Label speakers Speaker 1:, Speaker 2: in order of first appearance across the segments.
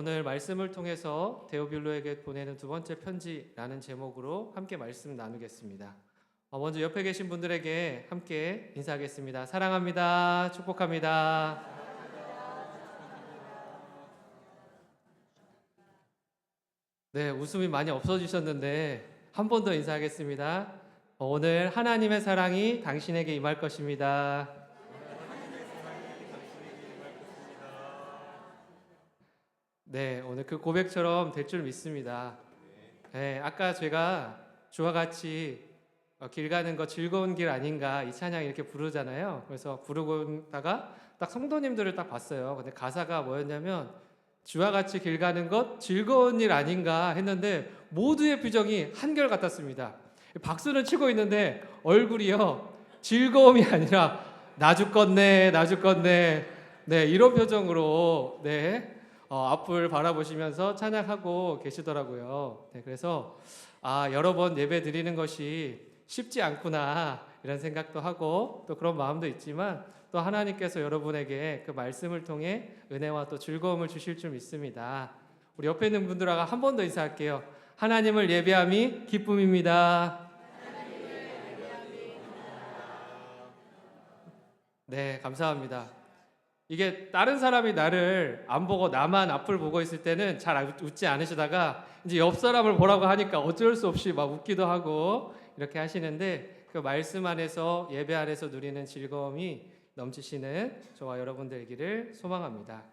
Speaker 1: 오늘 말씀을 통해서 데오빌로에게 보내는 두 번째 편지라는 제목으로 함께 말씀 나누겠습니다. 먼저 옆에 계신 분들에게 함께 인사하겠습니다. 사랑합니다. 축복합니다. 네, 웃음이 많이 없어지셨는데 한 번 더 인사하겠습니다. 오늘 하나님의 사랑이 당신에게 임할 것입니다. 네, 오늘 그 고백처럼 될 줄 믿습니다. 네, 아까 제가 주와 같이 길 가는 거 즐거운 길 아닌가 이 찬양 이렇게 부르잖아요. 그래서 부르고 있다가 딱 성도님들을 딱 봤어요. 근데 가사가 뭐였냐면 주와 같이 길 가는 것 즐거운 일 아닌가 했는데 모두의 표정이 한결같았습니다. 박수는 치고 있는데 얼굴이요 즐거움이 아니라 나 죽겠네 나 죽겠네 네 이런 표정으로 네 앞을 바라보시면서 찬양하고 계시더라고요. 네, 그래서 여러 번 예배 드리는 것이 쉽지 않구나 이런 생각도 하고 또 그런 마음도 있지만 또 하나님께서 여러분에게 그 말씀을 통해 은혜와 또 즐거움을 주실 줄 믿습니다. 우리 옆에 있는 분들하고 한 번 더 인사할게요. 하나님을 예배함이 기쁨입니다. 네, 감사합니다. 이게 다른 사람이 나를 안 보고 나만 앞을 보고 있을 때는 잘 웃지 않으시다가 이제 옆 사람을 보라고 하니까 어쩔 수 없이 막 웃기도 하고 이렇게 하시는데 그 말씀 안에서 예배 안에서 누리는 즐거움이 넘치시는 저와 여러분 되기를 소망합니다.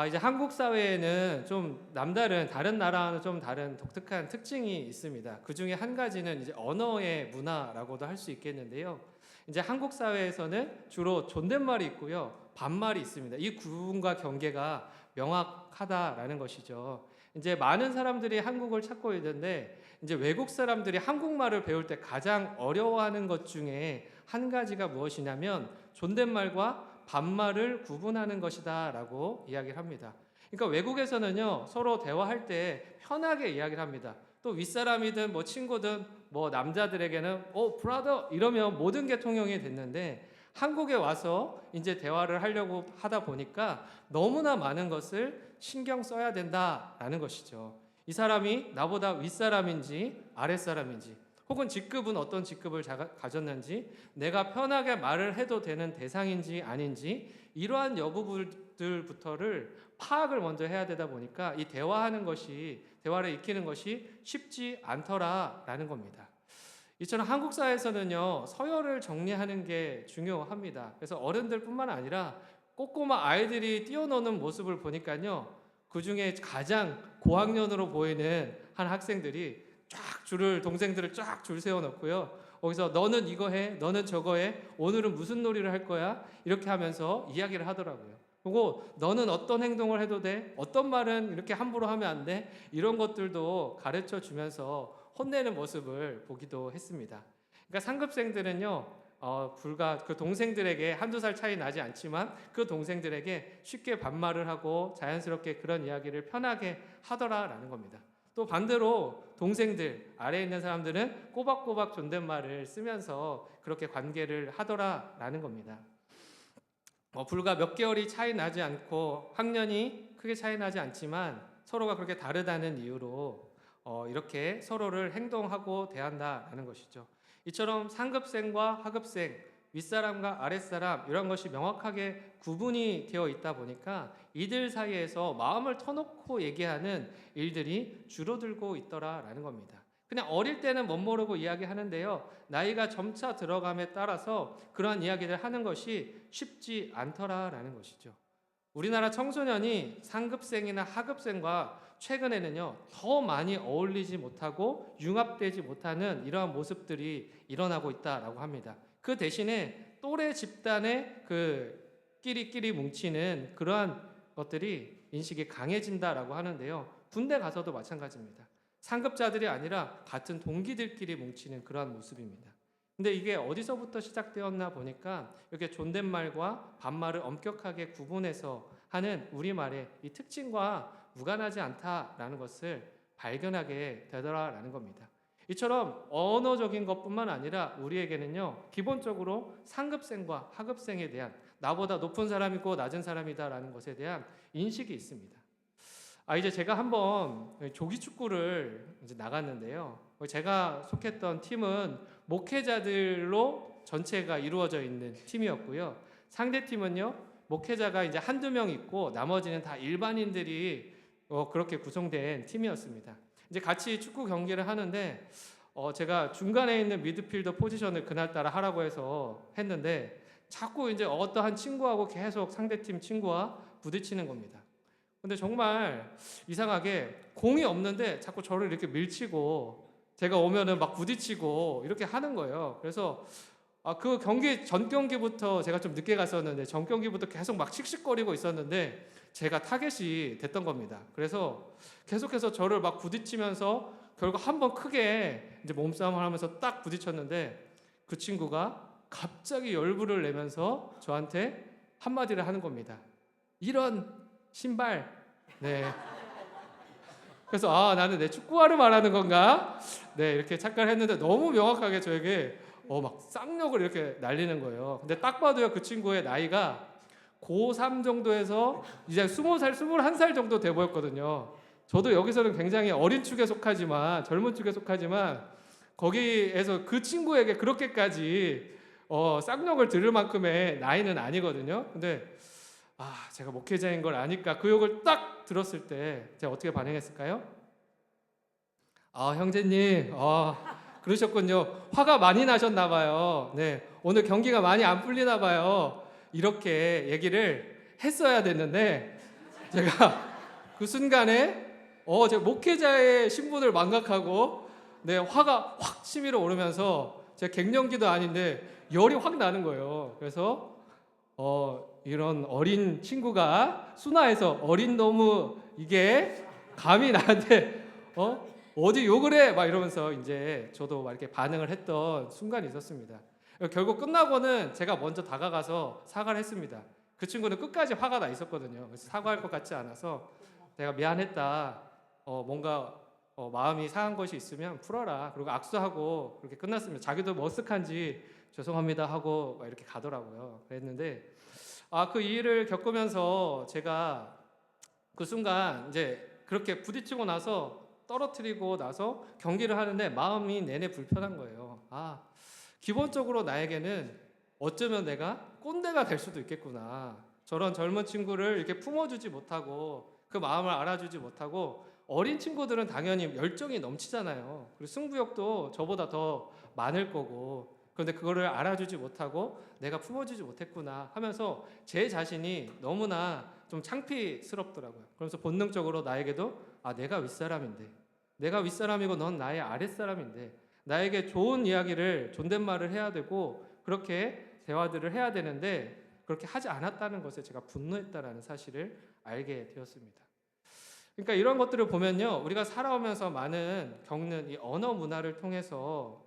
Speaker 1: 이제 한국 사회에는 좀 남다른 다른 나라와는 좀 다른 독특한 특징이 있습니다. 그 중에 한 가지는 이제 언어의 문화라고도 할 수 있겠는데요. 이제 한국 사회에서는 주로 존댓말이 있고요, 반말이 있습니다. 이 구분과 경계가 명확하다라는 것이죠. 이제 많은 사람들이 한국을 찾고 있는데 이제 외국 사람들이 한국말을 배울 때 가장 어려워하는 것 중에 한 가지가 무엇이냐면 존댓말과 반말을 구분하는 것이다라고 이야기를 합니다. 그러니까 외국에서는요 서로 대화할 때 편하게 이야기를 합니다. 또 윗사람이든 뭐 친구든 뭐 남자들에게는 브라더 이러면 모든 게 통용이 됐는데 한국에 와서 이제 대화를 하려고 하다 보니까 너무나 많은 것을 신경 써야 된다라는 것이죠. 이 사람이 나보다 윗사람인지 아랫사람인지 혹은 직급은 어떤 직급을 가졌는지 내가 편하게 말을 해도 되는 대상인지 아닌지 이러한 여부들부터를 파악을 먼저 해야 되다 보니까 이 대화를 익히는 것이 쉽지 않더라라는 겁니다. 이처럼 한국 사회에서는요 서열을 정리하는 게 중요합니다. 그래서 어른들뿐만 아니라 꼬꼬마 아이들이 뛰어노는 모습을 보니까요 그 중에 가장 고학년으로 보이는 한 학생들이 동생들을 쫙 줄 세워놓고요. 거기서 너는 이거 해, 너는 저거 해, 오늘은 무슨 놀이를 할 거야? 이렇게 하면서 이야기를 하더라고요. 그리고 너는 어떤 행동을 해도 돼, 어떤 말은 이렇게 함부로 하면 안 돼, 이런 것들도 가르쳐 주면서 혼내는 모습을 보기도 했습니다. 그러니까 상급생들은요, 불과 그 동생들에게 한두 살 차이 나지 않지만 그 동생들에게 쉽게 반말을 하고 자연스럽게 그런 이야기를 편하게 하더라라는 겁니다. 또 반대로 동생들 아래에 있는 사람들은 꼬박꼬박 존댓말을 쓰면서 그렇게 관계를 하더라라는 겁니다. 불과 몇 개월이 차이 나지 않고 학년이 크게 차이 나지 않지만 서로가 그렇게 다르다는 이유로 이렇게 서로를 행동하고 대한다라는 것이죠. 이처럼 상급생과 하급생, 윗사람과 아랫사람 이런 것이 명확하게 구분이 되어 있다 보니까 이들 사이에서 마음을 터놓고 얘기하는 일들이 줄어들고 있더라라는 겁니다. 그냥 어릴 때는 멋모르고 이야기하는데요. 나이가 점차 들어감에 따라서 그러한 이야기를 하는 것이 쉽지 않더라라는 것이죠. 우리나라 청소년이 상급생이나 하급생과 최근에는요 더 많이 어울리지 못하고 융합되지 못하는 이러한 모습들이 일어나고 있다라고 합니다. 그 대신에 또래 집단의 그 끼리끼리 뭉치는 그러한 것들이 인식이 강해진다라고 하는데요. 군대 가서도 마찬가지입니다. 상급자들이 아니라 같은 동기들끼리 뭉치는 그러한 모습입니다. 근데 이게 어디서부터 시작되었나 보니까 이렇게 존댓말과 반말을 엄격하게 구분해서 하는 우리말의 이 특징과 무관하지 않다라는 것을 발견하게 되더라라는 겁니다. 이처럼 언어적인 것뿐만 아니라 우리에게는요 기본적으로 상급생과 하급생에 대한 나보다 높은 사람이고 낮은 사람이다라는 것에 대한 인식이 있습니다. 이제 제가 한번 조기 축구를 이제 나갔는데요. 제가 속했던 팀은 목회자들로 전체가 이루어져 있는 팀이었고요. 상대 팀은요, 목회자가 이제 한두 명 있고 나머지는 다 일반인들이 그렇게 구성된 팀이었습니다. 이제 같이 축구 경기를 하는데 제가 중간에 있는 미드필더 포지션을 그날따라 하라고 해서 했는데 자꾸 이제 어떠한 친구하고 계속 상대팀 친구와 부딪히는 겁니다. 근데 정말 이상하게 공이 없는데 자꾸 저를 이렇게 밀치고 제가 오면은 막 부딪히고 이렇게 하는 거예요. 그래서 그 경기 전 경기부터 제가 좀 늦게 갔었는데 전 경기부터 계속 막 씩씩거리고 있었는데 제가 타겟이 됐던 겁니다. 그래서 계속해서 저를 막 부딪히면서 결국 한번 크게 이제 몸싸움을 하면서 딱 부딪혔는데 그 친구가 갑자기 열불을 내면서 저한테 한마디를 하는 겁니다. 이런 신발. 네. 그래서 나는 내 축구화를 말하는 건가? 네, 이렇게 착각을 했는데 너무 명확하게 저에게 막 쌍욕을 이렇게 날리는 거예요. 근데 딱 봐도요, 그 친구의 나이가 고3 정도에서 이제 20살, 21살 정도 돼 보였거든요. 저도 여기서는 굉장히 어린 축에 속하지만, 젊은 축에 속하지만 거기에서 그 친구에게 그렇게까지 쌍욕을 들을 만큼의 나이는 아니거든요. 근데 제가 목회자인 걸 아니까 그 욕을 딱 들었을 때 제가 어떻게 반응했을까요? 형제님, 그러셨군요. 화가 많이 나셨나 봐요. 네, 오늘 경기가 많이 안 풀리나 봐요. 이렇게 얘기를 했어야 됐는데 제가 그 순간에 제가 목회자의 신분을 망각하고 화가 확 치밀어 오르면서 제가 갱년기도 아닌데 열이 확 나는 거예요. 그래서 이런 어린 친구가 순화해서 어린 놈의 이게 감히 나한테 어디 욕을 해? 막 이러면서 이제 저도 막 이렇게 반응을 했던 순간이 있었습니다. 결국 끝나고는 제가 먼저 다가가서 사과를 했습니다. 그 친구는 끝까지 화가 나 있었거든요. 그래서 사과할 것 같지 않아서 내가 미안했다. 뭔가 마음이 상한 것이 있으면 풀어라. 그리고 악수하고 그렇게 끝났습니다. 자기도 머쓱한지 죄송합니다 하고 막 이렇게 가더라고요. 그랬는데 그 일을 겪으면서 제가 그 순간 이제 그렇게 부딪히고 나서 떨어뜨리고 나서 경기를 하는데 마음이 내내 불편한 거예요. 기본적으로 나에게는 어쩌면 내가 꼰대가 될 수도 있겠구나. 저런 젊은 친구를 이렇게 품어주지 못하고 그 마음을 알아주지 못하고 어린 친구들은 당연히 열정이 넘치잖아요. 그리고 승부욕도 저보다 더 많을 거고 그런데 그거를 알아주지 못하고 내가 품어주지 못했구나 하면서 제 자신이 너무나 좀 창피스럽더라고요. 그래서 본능적으로 나에게도 내가 윗사람인데 내가 윗사람이고 넌 나의 아랫사람인데 나에게 좋은 이야기를 존댓말을 해야 되고 그렇게 대화들을 해야 되는데 그렇게 하지 않았다는 것에 제가 분노했다라는 사실을 알게 되었습니다. 그러니까 이런 것들을 보면요, 우리가 살아오면서 많은 겪는 이 언어 문화를 통해서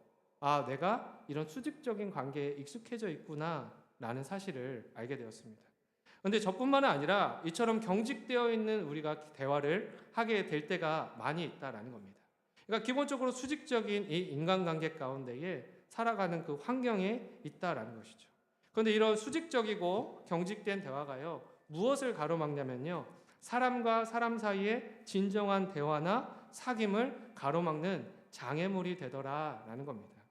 Speaker 1: 내가 이런 수직적인 관계에 익숙해져 있구나라는 사실을 알게 되었습니다. 그런데 저뿐만 아니라 이처럼 경직되어 있는 우리가 대화를 하게 될 때가 많이 있다라는 겁니다. 그러니까 기본적으로 수직적인 이 인간관계 가운데에 살아가는 그 환경에 있다라는 것이죠. 그런데 이런 수직적이고 경직된 대화가요, 무엇을 가로막냐면요, 사람과 사람 사이의 진정한 대화나 사귐을 가로막는 장애물이 되더라라는 겁니다.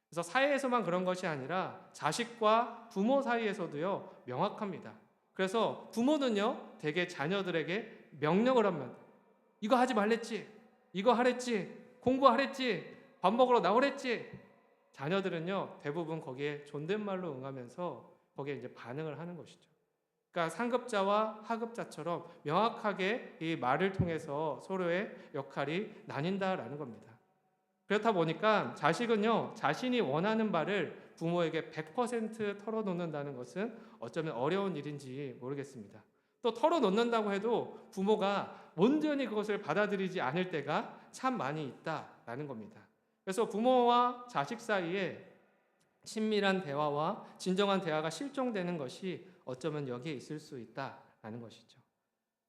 Speaker 1: 그래서 사회에서만 그런 것이 아니라 자식과 부모 사이에서도요, 명확합니다. 그래서 부모는요, 대개 자녀들에게 명령을 하면 이거 하지 말랬지, 이거 하랬지, 공부하랬지, 밥 먹으러 나오랬지. 자녀들은요, 대부분 거기에 존댓말로 응하면서 거기에 이제 반응을 하는 것이죠. 그러니까 상급자와 하급자처럼 명확하게 이 말을 통해서 서로의 역할이 나뉜다라는 겁니다. 그렇다 보니까 자식은요, 자신이 원하는 바를 부모에게 100% 털어놓는다는 것은 어쩌면 어려운 일인지 모르겠습니다. 또 털어놓는다고 해도 부모가 온전히 그것을 받아들이지 않을 때가 참 많이 있다라는 겁니다. 그래서 부모와 자식 사이에 친밀한 대화와 진정한 대화가 실종되는 것이 어쩌면 여기에 있을 수 있다라는 것이죠.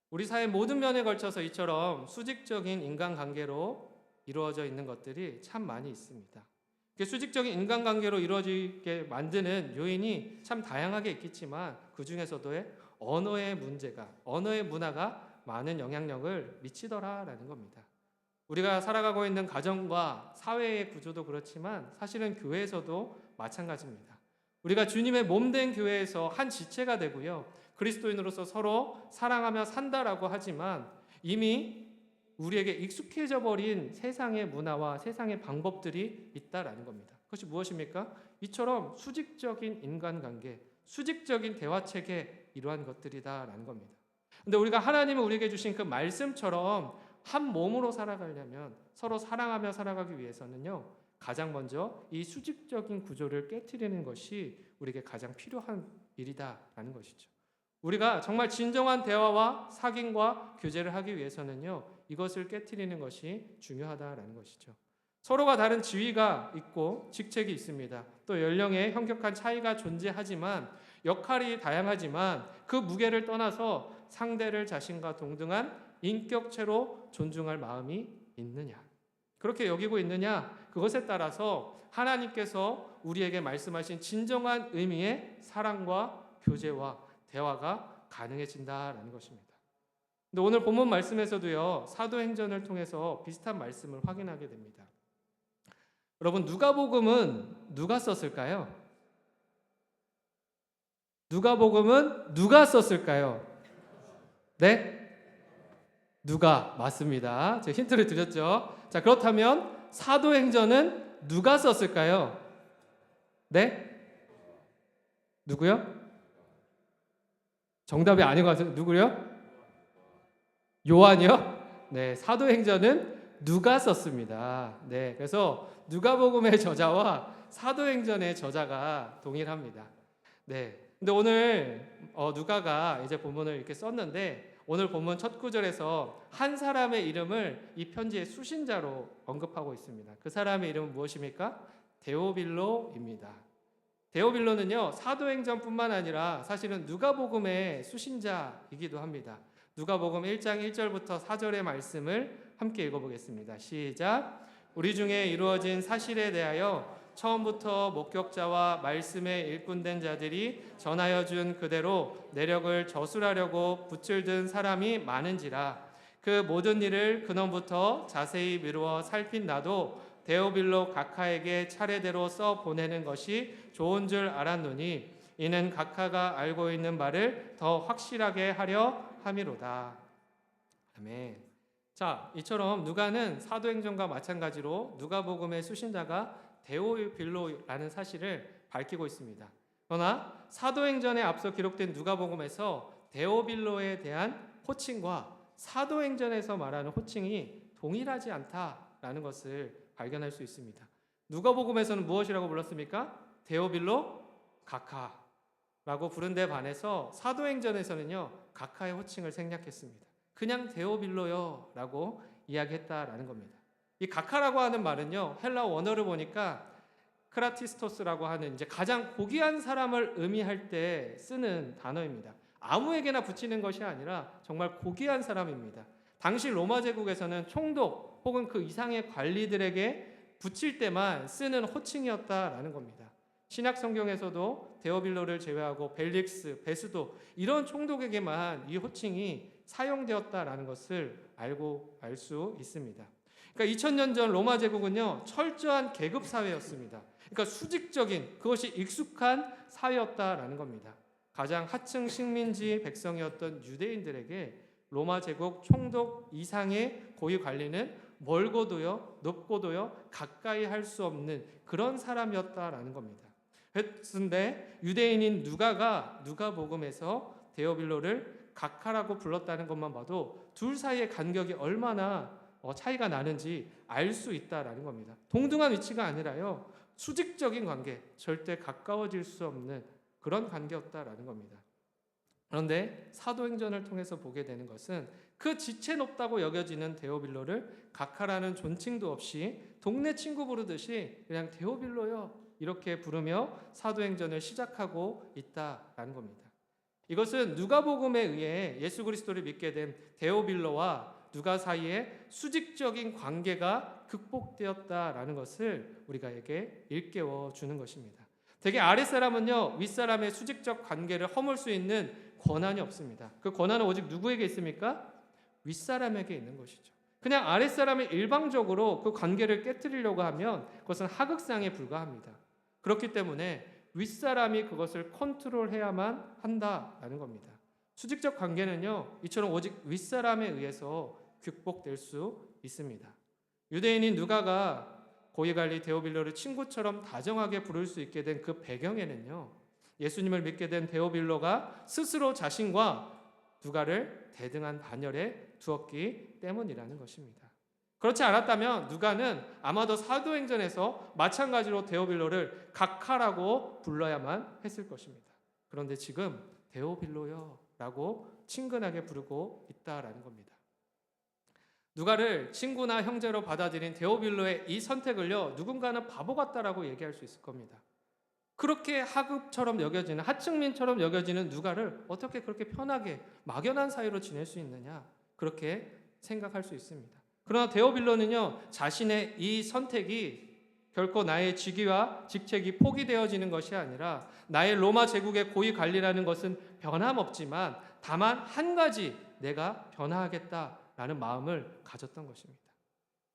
Speaker 1: 우리 사회 모든 면에 걸쳐서 이처럼 수직적인 인간관계로 이루어져 있는 것들이 참 많이 있습니다. 수직적인 인간관계로 이루어지게 만드는 요인이 참 다양하게 있겠지만 그 중에서도 언어의 문제가, 언어의 문화가 많은 영향력을 미치더라라는 겁니다. 우리가 살아가고 있는 가정과 사회의 구조도 그렇지만 사실은 교회에서도 마찬가지입니다. 우리가 주님의 몸된 교회에서 한 지체가 되고요. 그리스도인으로서 서로 사랑하며 산다라고 하지만 이미 우리에게 익숙해져 버린 세상의 문화와 세상의 방법들이 있다라는 겁니다. 그것이 무엇입니까? 이처럼 수직적인 인간관계, 수직적인 대화체계 이러한 것들이다라는 겁니다. 근데 우리가 하나님이 우리에게 주신 그 말씀처럼 한 몸으로 살아가려면 서로 사랑하며 살아가기 위해서는요. 가장 먼저 이 수직적인 구조를 깨트리는 것이 우리에게 가장 필요한 일이다라는 것이죠. 우리가 정말 진정한 대화와 사귐과 교제를 하기 위해서는요. 이것을 깨트리는 것이 중요하다라는 것이죠. 서로가 다른 지위가 있고 직책이 있습니다. 또 연령의 현격한 차이가 존재하지만 역할이 다양하지만 그 무게를 떠나서 상대를 자신과 동등한 인격체로 존중할 마음이 있느냐, 그렇게 여기고 있느냐, 그것에 따라서 하나님께서 우리에게 말씀하신 진정한 의미의 사랑과 교제와 대화가 가능해진다라는 것입니다. 근데 오늘 본문 말씀에서도요, 사도행전을 통해서 비슷한 말씀을 확인하게 됩니다. 여러분, 누가복음은 누가 썼을까요? 누가복음은 누가 썼을까요? 네? 누가 맞습니다. 제가 힌트를 드렸죠. 자, 그렇다면 사도행전은 누가 썼을까요? 네? 누구요? 정답이 아닌 것 같아요. 누구요? 요한이요? 네, 사도행전은 누가 썼습니다. 네, 그래서 누가복음의 저자와 사도행전의 저자가 동일합니다. 네, 근데 오늘 누가가 이제 본문을 이렇게 썼는데 오늘 본문 첫 구절에서 한 사람의 이름을 이 편지의 수신자로 언급하고 있습니다. 그 사람의 이름은 무엇입니까? 데오빌로입니다. 데오빌로는요, 사도행전뿐만 아니라 사실은 누가복음의 수신자이기도 합니다. 누가복음 1장 1절부터 4절의 말씀을 함께 읽어보겠습니다. 시작. 우리 중에 이루어진 사실에 대하여 처음부터 목격자와 말씀의 일꾼된 자들이 전하여 준 그대로 내력을 저술하려고 붓을 든 사람이 많은지라. 그 모든 일을 근원부터 자세히 미루어 살핀 나도 데오빌로 각하에게 차례대로 써 보내는 것이 좋은 줄 알았노니 이는 각하가 알고 있는 바를 더 확실하게 하려 함이로다. 아멘. 자, 이처럼 누가는 사도행전과 마찬가지로 누가복음의 수신자가 데오빌로라는 사실을 밝히고 있습니다. 그러나 사도행전에 앞서 기록된 누가복음에서 데오빌로에 대한 호칭과 사도행전에서 말하는 호칭이 동일하지 않다라는 것을 발견할 수 있습니다. 누가복음에서는 무엇이라고 불렀습니까? 데오빌로 각하라고 부른 데 반해서 사도행전에서는요, 각하의 호칭을 생략했습니다. 그냥 데오빌로요 라고 이야기했다라는 겁니다. 이 각하라고 하는 말은요, 헬라 원어를 보니까 크라티스토스라고 하는 이제 가장 고귀한 사람을 의미할 때 쓰는 단어입니다. 아무에게나 붙이는 것이 아니라 정말 고귀한 사람입니다. 당시 로마 제국에서는 총독 혹은 그 이상의 관리들에게 붙일 때만 쓰는 호칭이었다라는 겁니다. 신약 성경에서도 데오빌로를 제외하고 벨릭스, 베스도 이런 총독에게만 이 호칭이 사용되었다라는 것을 알 수 있습니다. 그러니까 2000년 전 로마 제국은요, 철저한 계급 사회였습니다. 그러니까 수직적인, 그것이 익숙한 사회였다라는 겁니다. 가장 하층 식민지 백성이었던 유대인들에게 로마 제국 총독 이상의 고위 관리는 멀고도요, 높고도요, 가까이 할 수 없는 그런 사람이었다라는 겁니다. 그런데 유대인인 누가가 누가복음에서 데오빌로를 각하라고 불렀다는 것만 봐도 둘 사이의 간격이 얼마나 차이가 나는지 알 수 있다라는 겁니다. 동등한 위치가 아니라요, 수직적인 관계, 절대 가까워질 수 없는 그런 관계였다라는 겁니다. 그런데 사도행전을 통해서 보게 되는 것은 그 지체 높다고 여겨지는 데오빌로를 각하라는 존칭도 없이 동네 친구 부르듯이 그냥 데오빌로요 이렇게 부르며 사도행전을 시작하고 있다라는 겁니다. 이것은 누가복음에 의해 예수 그리스도를 믿게 된 데오빌로와 누가 사이에 수직적인 관계가 극복되었다라는 것을 우리가에게 일깨워 주는 것입니다. 대개 아랫사람은요, 윗사람의 수직적 관계를 허물 수 있는 권한이 없습니다. 그 권한은 오직 누구에게 있습니까? 윗사람에게 있는 것이죠. 그냥 아랫사람이 일방적으로 그 관계를 깨뜨리려고 하면 그것은 하극상에 불과합니다. 그렇기 때문에 윗사람이 그것을 컨트롤해야만 한다라는 겁니다. 수직적 관계는요, 이처럼 오직 윗사람에 의해서 극복될 수 있습니다. 유대인인 누가가 고이갈리 데오빌로를 친구처럼 다정하게 부를 수 있게 된 그 배경에는요, 예수님을 믿게 된 데오빌로가 스스로 자신과 누가를 대등한 반열에 두었기 때문이라는 것입니다. 그렇지 않았다면 누가는 아마도 사도행전에서 마찬가지로 데오빌로를 각하라고 불러야만 했을 것입니다. 그런데 지금 데오빌로요 라고 친근하게 부르고 있다라는 겁니다. 누가를 친구나 형제로 받아들인 데오빌로의 이 선택을요, 누군가는 바보 같다라고 얘기할 수 있을 겁니다. 그렇게 하급처럼 여겨지는, 하층민처럼 여겨지는 누가를 어떻게 그렇게 편하게 막연한 사이로 지낼 수 있느냐, 그렇게 생각할 수 있습니다. 그러나 데오빌로는요, 자신의 이 선택이 결코 나의 직위와 직책이 포기되어지는 것이 아니라 나의 로마 제국의 고위 관리라는 것은 변함없지만 다만 한 가지 내가 변화하겠다라는 마음을 가졌던 것입니다.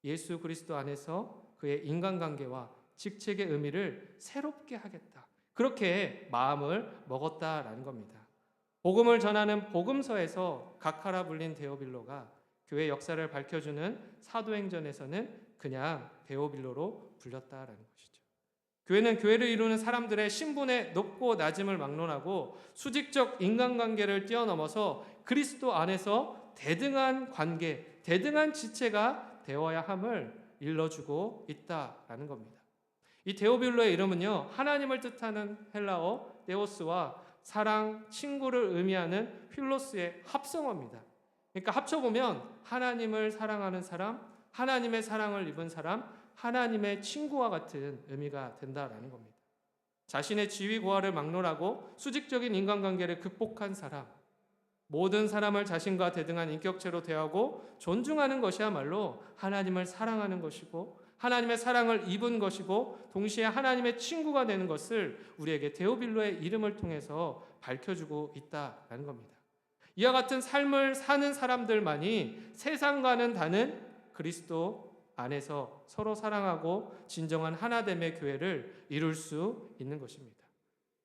Speaker 1: 예수 그리스도 안에서 그의 인간관계와 직책의 의미를 새롭게 하겠다. 그렇게 마음을 먹었다라는 겁니다. 복음을 전하는 복음서에서 각하라 불린 데오빌로가 교회 역사를 밝혀주는 사도행전에서는 그냥 데오빌로로 불렸다라는 것이죠. 교회는 교회를 이루는 사람들의 신분의 높고 낮음을 막론하고 수직적 인간관계를 뛰어넘어서 그리스도 안에서 대등한 관계, 대등한 지체가 되어야 함을 일러주고 있다라는 겁니다. 이 데오빌로의 이름은요, 하나님을 뜻하는 헬라어 데오스와 사랑, 친구를 의미하는 필로스의 합성어입니다. 그러니까 합쳐보면 하나님을 사랑하는 사람, 하나님의 사랑을 입은 사람, 하나님의 친구와 같은 의미가 된다라는 겁니다. 자신의 지위 고하를 막론하고 수직적인 인간관계를 극복한 사람, 모든 사람을 자신과 대등한 인격체로 대하고 존중하는 것이야말로 하나님을 사랑하는 것이고 하나님의 사랑을 입은 것이고 동시에 하나님의 친구가 되는 것을 우리에게 데오빌로의 이름을 통해서 밝혀주고 있다라는 겁니다. 이와 같은 삶을 사는 사람들만이 세상과는 다른 그리스도 안에서 서로 사랑하고 진정한 하나됨의 교회를 이룰 수 있는 것입니다.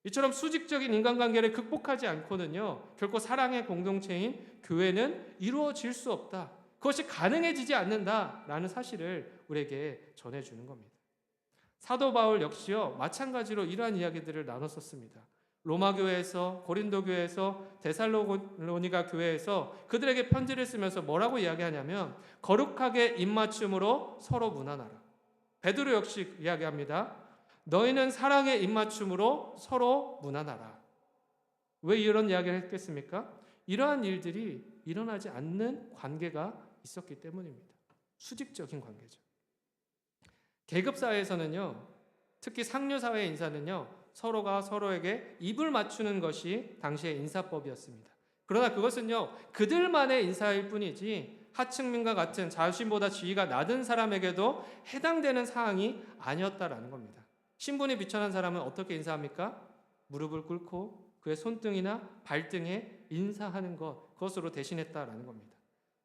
Speaker 1: 이처럼 수직적인 인간관계를 극복하지 않고는요, 결코 사랑의 공동체인 교회는 이루어질 수 없다. 그것이 가능해지지 않는다라는 사실을 우리에게 전해주는 겁니다. 사도 바울 역시요, 마찬가지로 이러한 이야기들을 나눴었습니다. 로마 교회에서, 고린도 교회에서, 데살로니가 교회에서 그들에게 편지를 쓰면서 뭐라고 이야기하냐면 거룩하게 입맞춤으로 서로 무난하라. 베드로 역시 이야기합니다. 너희는 사랑의 입맞춤으로 서로 무난하라. 왜 이런 이야기를 했겠습니까? 이러한 일들이 일어나지 않는 관계가 있었기 때문입니다. 수직적인 관계죠. 계급사회에서는요, 특히 상류사회 인사는요, 서로가 서로에게 입을 맞추는 것이 당시의 인사법이었습니다. 그러나 그것은요, 그들만의 인사일 뿐이지 하층민과 같은 자신보다 지위가 낮은 사람에게도 해당되는 사항이 아니었다라는 겁니다. 신분이 비천한 사람은 어떻게 인사합니까? 무릎을 꿇고 그의 손등이나 발등에 인사하는 것, 그것으로 대신했다라는 겁니다.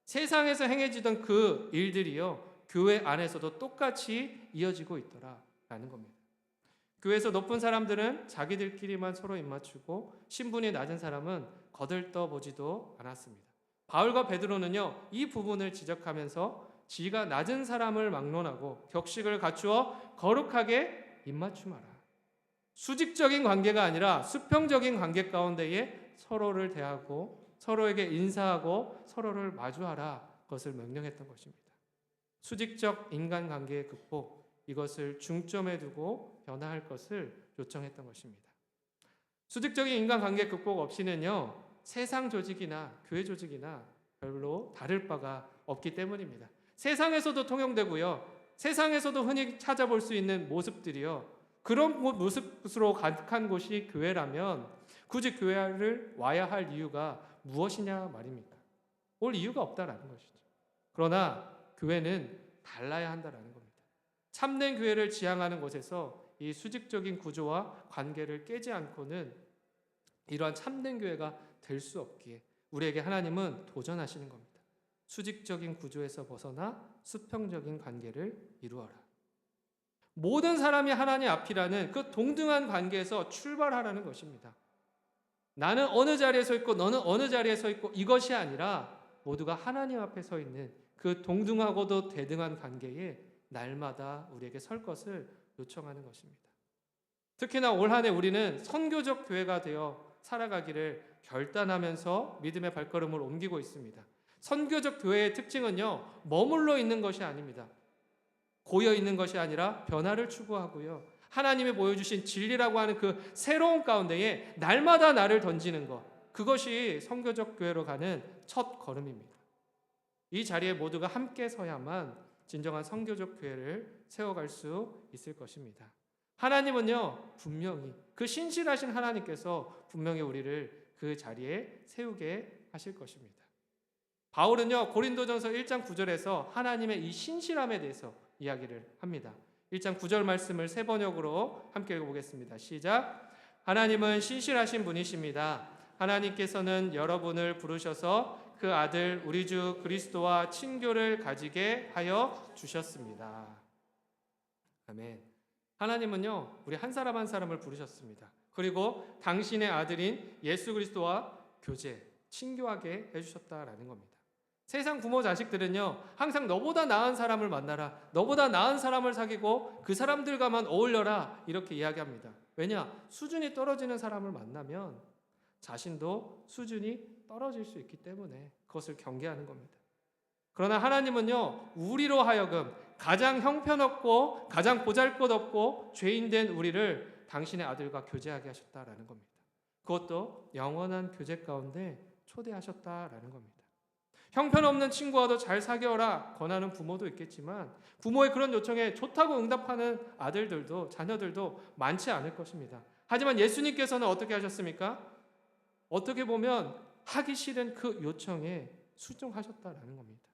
Speaker 1: 세상에서 행해지던 그 일들이요, 교회 안에서도 똑같이 이어지고 있더라라는 겁니다. 교회에서 높은 사람들은 자기들끼리만 서로 입맞추고 신분이 낮은 사람은 거들떠보지도 않았습니다. 바울과 베드로는요, 이 부분을 지적하면서 지위가 낮은 사람을 막론하고 격식을 갖추어 거룩하게 입맞춤하라. 수직적인 관계가 아니라 수평적인 관계 가운데에 서로를 대하고 서로에게 인사하고 서로를 마주하라, 것을 명령했던 것입니다. 수직적 인간관계의 극복, 이것을 중점에 두고 변화할 것을 요청했던 것입니다. 수직적인 인간관계 극복 없이는요, 세상 조직이나 교회 조직이나 별로 다를 바가 없기 때문입니다. 세상에서도 통용되고요, 세상에서도 흔히 찾아볼 수 있는 모습들이요, 그런 모습으로 가득한 곳이 교회라면 굳이 교회를 와야 할 이유가 무엇이냐 말입니까? 올 이유가 없다라는 것이죠. 그러나 교회는 달라야 한다라는 겁니다. 참된 교회를 지향하는 곳에서 이 수직적인 구조와 관계를 깨지 않고는 이러한 참된 교회가 될 수 없기에 우리에게 하나님은 도전하시는 겁니다. 수직적인 구조에서 벗어나 수평적인 관계를 이루어라. 모든 사람이 하나님 앞이라는 그 동등한 관계에서 출발하라는 것입니다. 나는 어느 자리에 서 있고 너는 어느 자리에 서 있고 이것이 아니라 모두가 하나님 앞에 서 있는 그 동등하고도 대등한 관계에 날마다 우리에게 설 것을 요청하는 것입니다. 특히나 올 한 해 우리는 선교적 교회가 되어 살아가기를 결단하면서 믿음의 발걸음을 옮기고 있습니다. 선교적 교회의 특징은요, 머물러 있는 것이 아닙니다. 고여 있는 것이 아니라 변화를 추구하고요, 하나님이 보여주신 진리라고 하는 그 새로운 가운데에 날마다 나를 던지는 것, 그것이 선교적 교회로 가는 첫 걸음입니다. 이 자리에 모두가 함께 서야만 진정한 선교적 교회를 세워갈 수 있을 것입니다. 하나님은요, 분명히 그 신실하신 하나님께서 분명히 우리를 그 자리에 세우게 하실 것입니다. 바울은요, 고린도전서 1장 9절에서 하나님의 이 신실함에 대해서 이야기를 합니다. 1장 9절 말씀을 세 번역으로 함께 읽어보겠습니다. 시작. 하나님은 신실하신 분이십니다. 하나님께서는 여러분을 부르셔서 그 아들 우리 주 그리스도와 친교를 가지게 하여 주셨습니다. 아멘. 하나님은요, 우리 한 사람 한 사람을 부르셨습니다. 그리고 당신의 아들인 예수 그리스도와 교제, 친교하게 해주셨다라는 겁니다. 세상 부모 자식들은요, 항상 너보다 나은 사람을 만나라, 너보다 나은 사람을 사귀고 그 사람들과만 어울려라, 이렇게 이야기합니다. 왜냐? 수준이 떨어지는 사람을 만나면 자신도 수준이 떨어질 수 있기 때문에 그것을 경계하는 겁니다. 그러나 하나님은요, 우리로 하여금 가장 형편없고 가장 보잘것없고 죄인된 우리를 당신의 아들과 교제하게 하셨다라는 겁니다. 그것도 영원한 교제 가운데 초대하셨다라는 겁니다. 형편없는 친구와도 잘 사귀어라 권하는 부모도 있겠지만 부모의 그런 요청에 좋다고 응답하는 아들들도 자녀들도 많지 않을 것입니다. 하지만 예수님께서는 어떻게 하셨습니까? 어떻게 보면 하기 싫은 그 요청에 순종하셨다라는 겁니다.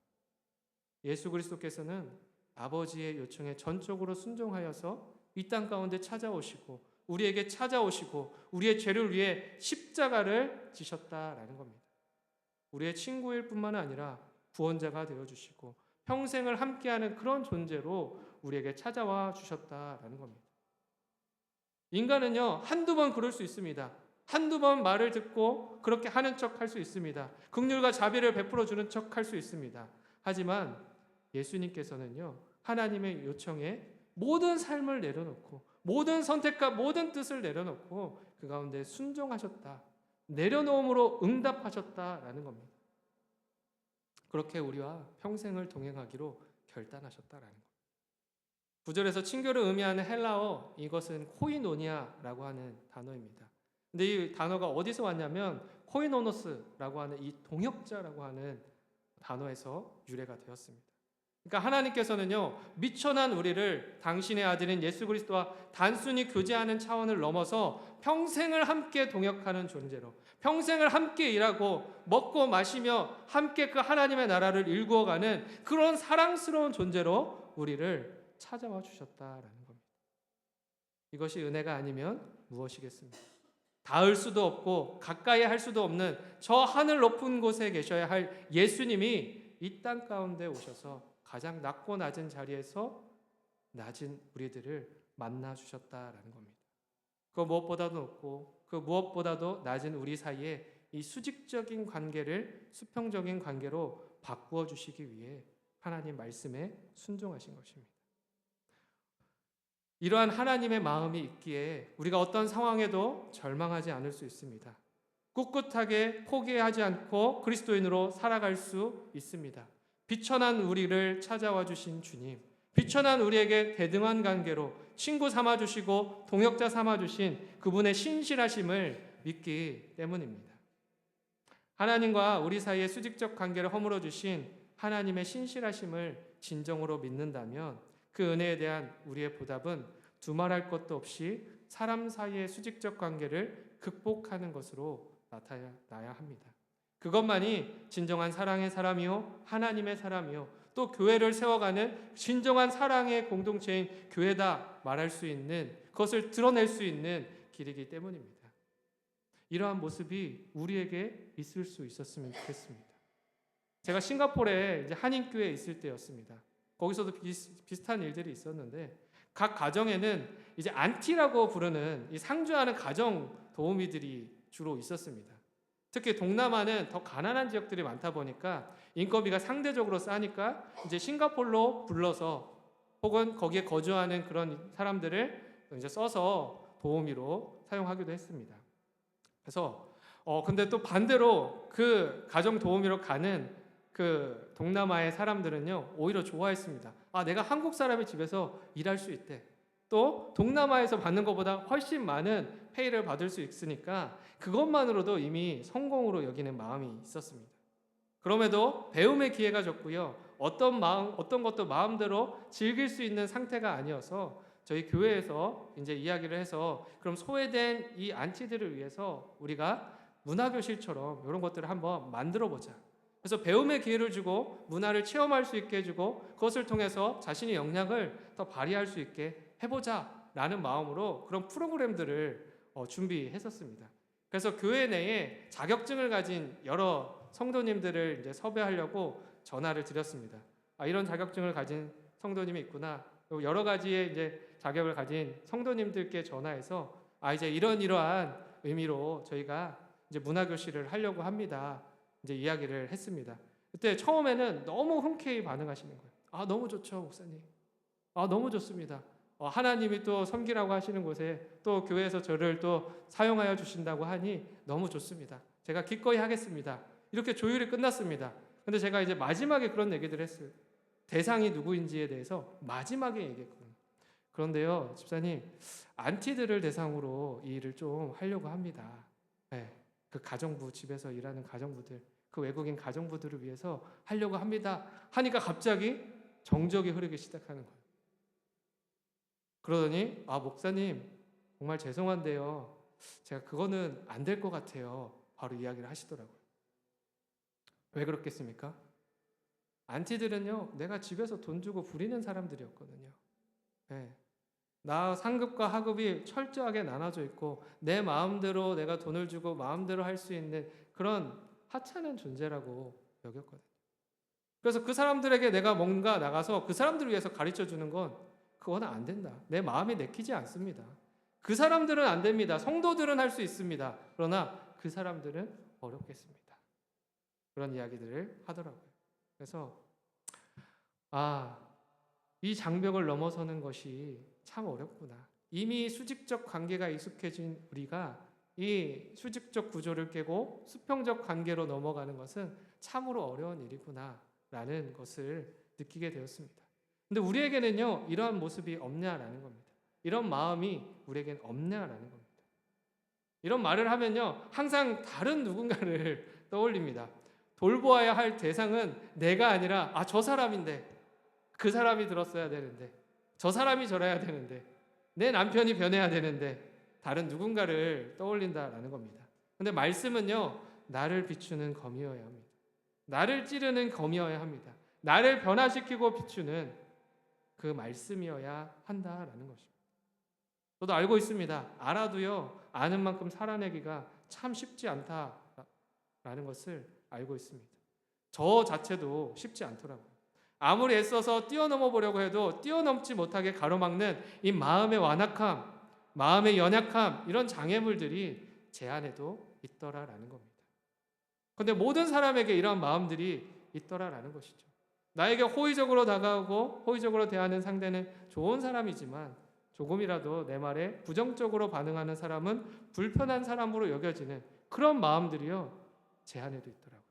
Speaker 1: 예수 그리스도께서는 아버지의 요청에 전적으로 순종하여서 이 땅 가운데 찾아오시고 우리에게 찾아오시고 우리의 죄를 위해 십자가를 지셨다라는 겁니다. 우리의 친구일 뿐만 아니라 구원자가 되어주시고 평생을 함께하는 그런 존재로 우리에게 찾아와 주셨다라는 겁니다. 인간은요, 한두 번 그럴 수 있습니다. 한두 번 말을 듣고 그렇게 하는 척 할 수 있습니다. 긍휼과 자비를 베풀어 주는 척 할 수 있습니다. 하지만 예수님께서는요, 하나님의 요청에 모든 삶을 내려놓고 모든 선택과 모든 뜻을 내려놓고 그 가운데 순종하셨다. 내려놓음으로 응답하셨다라는 겁니다. 그렇게 우리와 평생을 동행하기로 결단하셨다라는 겁니다. 9절에서 친교를 의미하는 헬라어, 이것은 코이노니아라고 하는 단어입니다. 근데 이 단어가 어디서 왔냐면 코이노노스라고 하는 이 동역자라고 하는 단어에서 유래가 되었습니다. 그러니까 하나님께서는요, 미천한 우리를 당신의 아들인 예수 그리스도와 단순히 교제하는 차원을 넘어서 평생을 함께 동역하는 존재로, 평생을 함께 일하고 먹고 마시며 함께 그 하나님의 나라를 일구어가는 그런 사랑스러운 존재로 우리를 찾아와 주셨다라는 겁니다. 이것이 은혜가 아니면 무엇이겠습니까? 닿을 수도 없고 가까이 할 수도 없는 저 하늘 높은 곳에 계셔야 할 예수님이 이 땅 가운데 오셔서 가장 낮고 낮은 자리에서 낮은 우리들을 만나 주셨다라는 겁니다. 그 무엇보다도 높고 그 무엇보다도 낮은 우리 사이에 이 수직적인 관계를 수평적인 관계로 바꾸어 주시기 위해 하나님 말씀에 순종하신 것입니다. 이러한 하나님의 마음이 있기에 우리가 어떤 상황에도 절망하지 않을 수 있습니다. 꿋꿋하게 포기하지 않고 그리스도인으로 살아갈 수 있습니다. 비천한 우리를 찾아와 주신 주님, 비천한 우리에게 대등한 관계로 친구 삼아주시고 동역자 삼아주신 그분의 신실하심을 믿기 때문입니다. 하나님과 우리 사이의 수직적 관계를 허물어 주신 하나님의 신실하심을 진정으로 믿는다면 그 은혜에 대한 우리의 보답은 두말할 것도 없이 사람 사이의 수직적 관계를 극복하는 것으로 나타나야 합니다. 그것만이 진정한 사랑의 사람이요 하나님의 사람이요 또 교회를 세워가는 진정한 사랑의 공동체인 교회다 말할 수 있는, 그것을 드러낼 수 있는 길이기 때문입니다. 이러한 모습이 우리에게 있을 수 있었으면 좋겠습니다. 제가 싱가포르에 이제 한인교회에 있을 때였습니다. 거기서도 비슷한 일들이 있었는데 각 가정에는 이제 안티라고 부르는 이 상주하는 가정 도우미들이 주로 있었습니다. 특히 동남아는 더 가난한 지역들이 많다 보니까 인건비가 상대적으로 싸니까 이제 싱가포르로 불러서 혹은 거기에 거주하는 그런 사람들을 이제 써서 도우미로 사용하기도 했습니다. 그래서 근데 또 반대로 그 가정 도우미로 가는 그 동남아의 사람들은요 오히려 좋아했습니다. 아, 내가 한국 사람의 집에서 일할 수 있대. 또 동남아에서 받는 것보다 훨씬 많은 페이를 받을 수 있으니까 그것만으로도 이미 성공으로 여기는 마음이 있었습니다. 그럼에도 배움의 기회가 줬고요. 어떤 것도 마음대로 즐길 수 있는 상태가 아니어서 저희 교회에서 이제 이야기를 해서 그럼 소외된 이 안티들을 위해서 우리가 문화교실처럼 이런 것들을 한번 만들어 보자. 그래서 배움의 기회를 주고 문화를 체험할 수 있게 해주고 그것을 통해서 자신의 역량을 더 발휘할 수 있게 해보자라는 마음으로 그런 프로그램들을 준비했었습니다. 그래서 교회 내에 자격증을 가진 여러 성도님들을 이제 섭외하려고 전화를 드렸습니다. 아, 이런 자격증을 가진 성도님이 있구나. 여러 가지의 이제 자격을 가진 성도님들께 전화해서 이제 이러한 의미로 저희가 이제 문화교실을 하려고 합니다. 이제 이야기를 했습니다. 그때 처음에는 너무 흔쾌히 반응하시는 거예요. 아, 너무 좋죠, 목사님. 아, 너무 좋습니다. 하나님이 또 섬기라고 하시는 곳에 또 교회에서 저를 또 사용하여 주신다고 하니 너무 좋습니다. 제가 기꺼이 하겠습니다. 이렇게 조율이 끝났습니다. 근데 제가 이제 마지막에 그런 얘기를 했어요. 대상이 누구인지에 대해서 마지막에 얘기했거든요. 그런데요, 집사님, 안티들을 대상으로 이 일을 좀 하려고 합니다. 네, 그 가정부, 집에서 일하는 가정부들, 그 외국인 가정부들을 위해서 하려고 합니다. 하니까 갑자기 정적이 흐르기 시작하는 거예요. 그러더니 목사님 정말 죄송한데요. 제가 그거는 안 될 것 같아요. 바로 이야기를 하시더라고요. 왜 그렇겠습니까? 안티들은요, 내가 집에서 돈 주고 부리는 사람들이었거든요. 네. 나 상급과 하급이 철저하게 나눠져 있고 내 마음대로 내가 돈을 주고 마음대로 할 수 있는 그런 하찮은 존재라고 여겼거든요. 그래서 그 사람들에게 내가 뭔가 나가서 그 사람들을 위해서 가르쳐 주는 건 그거는 안 된다. 내 마음에 내키지 않습니다. 그 사람들은 안 됩니다. 성도들은 할 수 있습니다. 그러나 그 사람들은 어렵겠습니다. 그런 이야기들을 하더라고요. 그래서 이 장벽을 넘어서는 것이 참 어렵구나. 이미 수직적 관계가 익숙해진 우리가 이 수직적 구조를 깨고 수평적 관계로 넘어가는 것은 참으로 어려운 일이구나 라는 것을 느끼게 되었습니다. 근데 우리에게는요, 이러한 모습이 없냐라는 겁니다. 이런 마음이 우리에겐 없냐라는 겁니다. 이런 말을 하면요, 항상 다른 누군가를 떠올립니다. 돌보아야 할 대상은 내가 아니라 저 사람인데, 그 사람이 들었어야 되는데, 저 사람이 저래야 되는데, 내 남편이 변해야 되는데 다른 누군가를 떠올린다라는 겁니다. 근데 말씀은요, 나를 비추는 검이어야 합니다. 나를 찌르는 검이어야 합니다. 나를 변화시키고 비추는 그 말씀이어야 한다라는 것입니다. 저도 알고 있습니다. 알아도요, 아는 만큼 살아내기가 참 쉽지 않다라는 것을 알고 있습니다. 저 자체도 쉽지 않더라고요. 아무리 애써서 뛰어넘어 보려고 해도 뛰어넘지 못하게 가로막는 이 마음의 완악함, 마음의 연약함, 이런 장애물들이 제 안에도 있더라라는 겁니다. 그런데 모든 사람에게 이런 마음들이 있더라라는 것이죠. 나에게 호의적으로 다가오고 호의적으로 대하는 상대는 좋은 사람이지만 조금이라도 내 말에 부정적으로 반응하는 사람은 불편한 사람으로 여겨지는 그런 마음들이요, 제 안에도 있더라고요.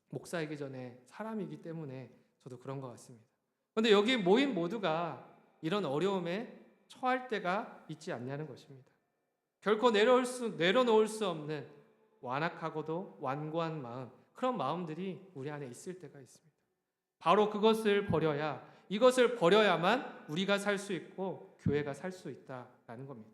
Speaker 1: 목사이기 전에 사람이기 때문에 저도 그런 것 같습니다. 그런데 여기 모인 모두가 이런 어려움에 처할 때가 있지 않냐는 것입니다. 결코 내려놓을 수 없는 완악하고도 완고한 마음, 그런 마음들이 우리 안에 있을 때가 있습니다. 바로 그것을 버려야, 이것을 버려야만 우리가 살 수 있고 교회가 살 수 있다라는 겁니다.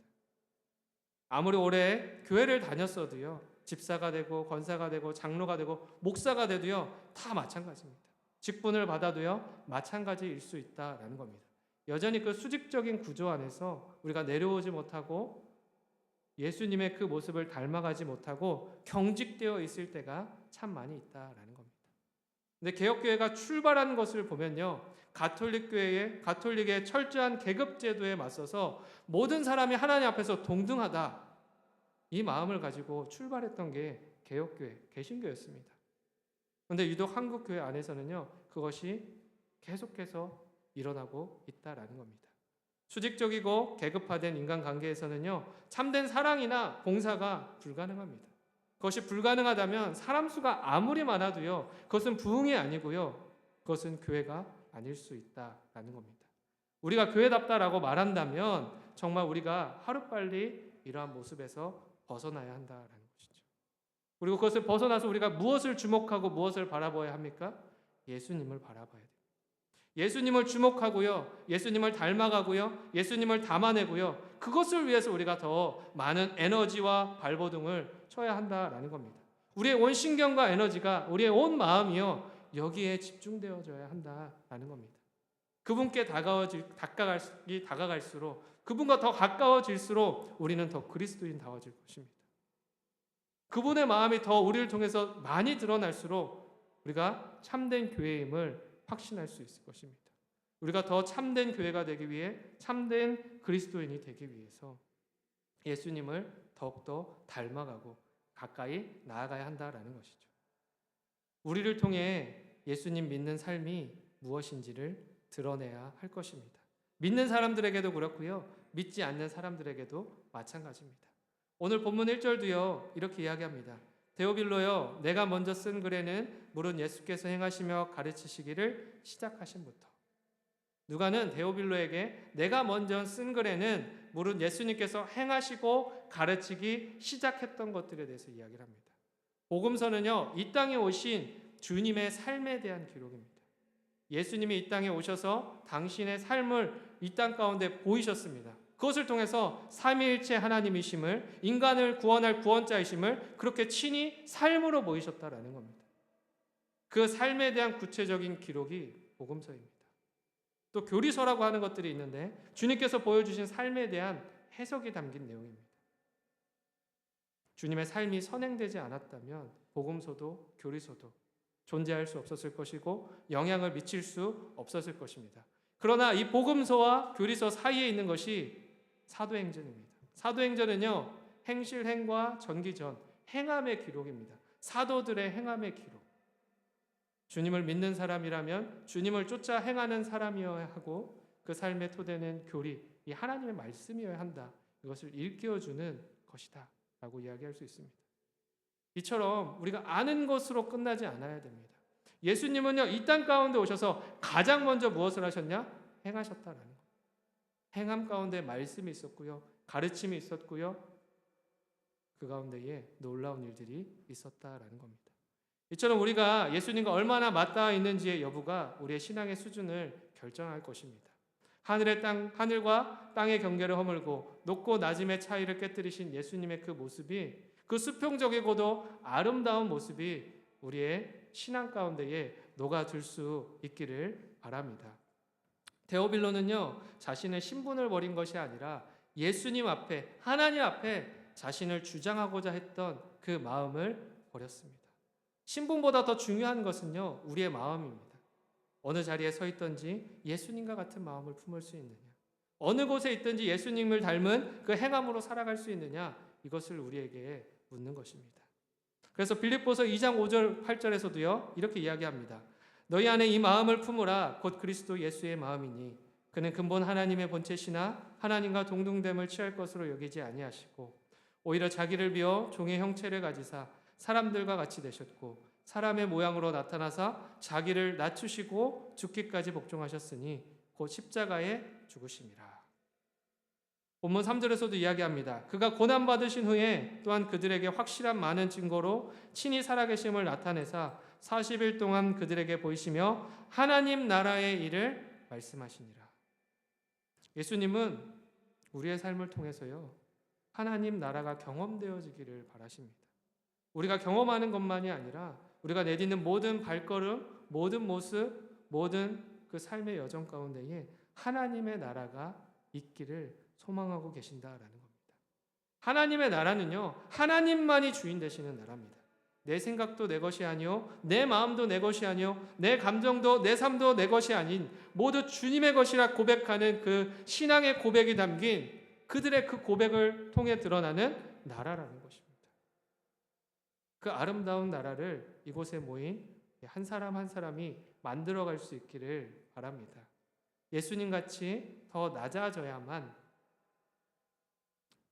Speaker 1: 아무리 오래 교회를 다녔어도요, 집사가 되고 권사가 되고 장로가 되고 목사가 돼도요, 다 마찬가지입니다. 직분을 받아도요, 마찬가지일 수 있다라는 겁니다. 여전히 그 수직적인 구조 안에서 우리가 내려오지 못하고 예수님의 그 모습을 닮아가지 못하고 경직되어 있을 때가 참 많이 있다라는 겁니다. 근데 개혁교회가 출발한 것을 보면요, 가톨릭의 철저한 계급 제도에 맞서서 모든 사람이 하나님 앞에서 동등하다, 이 마음을 가지고 출발했던 게 개혁교회, 개신교였습니다. 그런데 유독 한국교회 안에서는요, 그것이 계속해서 일어나고 있다라는 겁니다. 수직적이고 계급화된 인간관계에서는요, 참된 사랑이나 봉사가 불가능합니다. 그것이 불가능하다면 사람 수가 아무리 많아도요, 그것은 부흥이 아니고요, 그것은 교회가 아닐 수 있다라는 겁니다. 우리가 교회답다라고 말한다면 정말 우리가 하루빨리 이러한 모습에서 벗어나야 한다라는 것이죠. 그리고 그것을 벗어나서 우리가 무엇을 주목하고 무엇을 바라봐야 합니까? 예수님을 바라봐야 돼요. 예수님을 주목하고요, 예수님을 닮아가고요, 예수님을 담아내고요, 그것을 위해서 우리가 더 많은 에너지와 발버둥을 쳐야 한다라는 겁니다. 우리의 온 신경과 에너지가, 우리의 온 마음이요, 여기에 집중되어져야 한다라는 겁니다. 그분께 다가갈수록, 그분과 더 가까워질수록 우리는 더 그리스도인다워질 것입니다. 그분의 마음이 더 우리를 통해서 많이 드러날수록 우리가 참된 교회임을 확신할 수 있을 것입니다. 우리가 더 참된 교회가 되기 위해, 참된 그리스도인이 되기 위해서 예수님을 더욱더 닮아가고 가까이 나아가야 한다라는 것이죠. 우리를 통해 예수님 믿는 삶이 무엇인지를 드러내야 할 것입니다. 믿는 사람들에게도 그렇고요, 믿지 않는 사람들에게도 마찬가지입니다. 오늘 본문 1절도요, 이렇게 이야기합니다. 데오빌로여, 내가 먼저 쓴 글에는 물은 예수께서 행하시며 가르치시기를 시작하신부터. 누가는 데오빌로에게 내가 먼저 쓴 글에는 물은 예수님께서 행하시고 가르치기 시작했던 것들에 대해서 이야기를 합니다. 복음서는요, 이 땅에 오신 주님의 삶에 대한 기록입니다. 예수님이 이 땅에 오셔서 당신의 삶을 이 땅 가운데 보이셨습니다. 그것을 통해서 삼위일체 하나님이심을, 인간을 구원할 구원자이심을 그렇게 친히 삶으로 보이셨다라는 겁니다. 그 삶에 대한 구체적인 기록이 복음서입니다. 또 교리서라고 하는 것들이 있는데 주님께서 보여주신 삶에 대한 해석이 담긴 내용입니다. 주님의 삶이 선행되지 않았다면 복음서도 교리서도 존재할 수 없었을 것이고 영향을 미칠 수 없었을 것입니다. 그러나 이 복음서와 교리서 사이에 있는 것이 사도행전입니다. 사도행전은요, 행실행과 전기전, 행함의 기록입니다. 사도들의 행함의 기록. 주님을 믿는 사람이라면 주님을 쫓아 행하는 사람이어야 하고 그 삶의 토대는 교리, 이 하나님의 말씀이어야 한다. 이것을 일깨워주는 것이다 라고 이야기할 수 있습니다. 이처럼 우리가 아는 것으로 끝나지 않아야 됩니다. 예수님은요, 이 땅 가운데 오셔서 가장 먼저 무엇을 하셨냐? 행하셨다라는 것. 행함 가운데 말씀이 있었고요, 가르침이 있었고요, 그 가운데에 놀라운 일들이 있었다라는 겁니다. 이처럼 우리가 예수님과 얼마나 맞닿아 있는지의 여부가 우리의 신앙의 수준을 결정할 것입니다. 하늘과 땅의 경계를 허물고 높고 낮음의 차이를 깨뜨리신 예수님의 그 모습이, 그 수평적이고도 아름다운 모습이 우리의 신앙 가운데에 녹아들 수 있기를 바랍니다. 데오빌로는요, 자신의 신분을 버린 것이 아니라 예수님 앞에, 하나님 앞에 자신을 주장하고자 했던 그 마음을 버렸습니다. 신분보다 더 중요한 것은요, 우리의 마음입니다. 어느 자리에 서 있든지 예수님과 같은 마음을 품을 수 있느냐, 어느 곳에 있든지 예수님을 닮은 그 행함으로 살아갈 수 있느냐, 이것을 우리에게 묻는 것입니다. 그래서 빌립보서 2장 5절 8절에서도요, 이렇게 이야기합니다. 너희 안에 이 마음을 품으라. 곧 그리스도 예수의 마음이니 그는 근본 하나님의 본체시나 하나님과 동등됨을 취할 것으로 여기지 아니하시고 오히려 자기를 비워 종의 형체를 가지사 사람들과 같이 되셨고 사람의 모양으로 나타나사 자기를 낮추시고 죽기까지 복종하셨으니 곧 십자가에 죽으심이라. 본문 3절에서도 이야기합니다. 그가 고난받으신 후에 또한 그들에게 확실한 많은 증거로 친히 살아계심을 나타내사 40일 동안 그들에게 보이시며 하나님 나라의 일을 말씀하시니라. 예수님은 우리의 삶을 통해서요, 하나님 나라가 경험되어지기를 바라십니다. 우리가 경험하는 것만이 아니라 우리가 내딛는 모든 발걸음, 모든 모습, 모든 그 삶의 여정 가운데에 하나님의 나라가 있기를 소망하고 계신다라는 겁니다. 하나님의 나라는요, 하나님만이 주인 되시는 나라입니다. 내 생각도 내 것이 아니요 내 마음도 내 것이 아니요 내 감정도 내 삶도 내 것이 아닌 모두 주님의 것이라 고백하는 그 신앙의 고백이 담긴 그들의 그 고백을 통해 드러나는 나라라는 것입니다. 그 아름다운 나라를 이곳에 모인 한 사람 한 사람이 만들어갈 수 있기를 바랍니다. 예수님 같이 더 낮아져야만,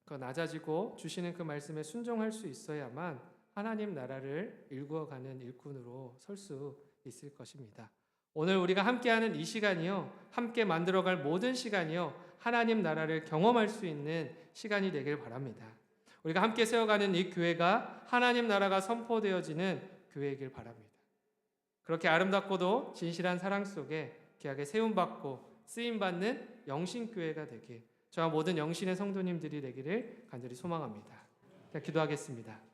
Speaker 1: 그 낮아지고 주시는 그 말씀에 순종할 수 있어야만 하나님 나라를 일구어가는 일꾼으로 설 수 있을 것입니다. 오늘 우리가 함께하는 이 시간이요, 함께 만들어갈 모든 시간이요, 하나님 나라를 경험할 수 있는 시간이 되길 바랍니다. 우리가 함께 세워가는 이 교회가 하나님 나라가 선포되어지는 교회이길 바랍니다. 그렇게 아름답고도 진실한 사랑 속에 귀하게 세움받고 쓰임받는 영신교회가 되길, 저와 모든 영신의 성도님들이 되기를 간절히 소망합니다. 기도하겠습니다.